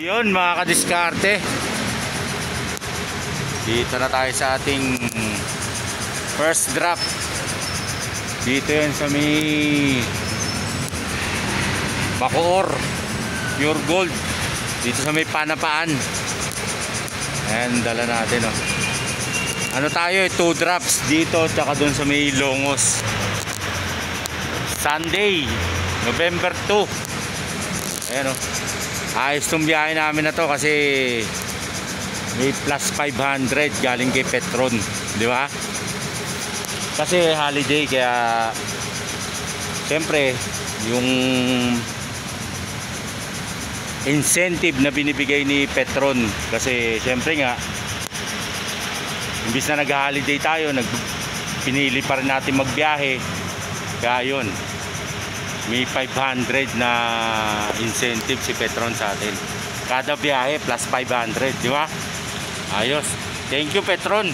Yun mga kadiskarte, dito na tayo sa ating first drop. Dito yun sa may Bacoor Pure Gold, dito sa may Panapaan. Ayan, dala natin oh. Ano tayo, 2 drops dito tsaka dun sa may Longos. Sunday, November 2. Ayan oh. Ayos tong biyahe namin na to kasi may plus 500 galing kay Petron, di ba? Kasi holiday, kaya siyempre yung incentive na binibigay ni Petron, kasi siyempre nga imbis na nag-holiday tayo, pinili pa rin natin magbiyahe, kaya yun, may 500 na incentive si Petron sa atin. Kada biyahe plus 500, di ba? Ayos. Thank you, Petron.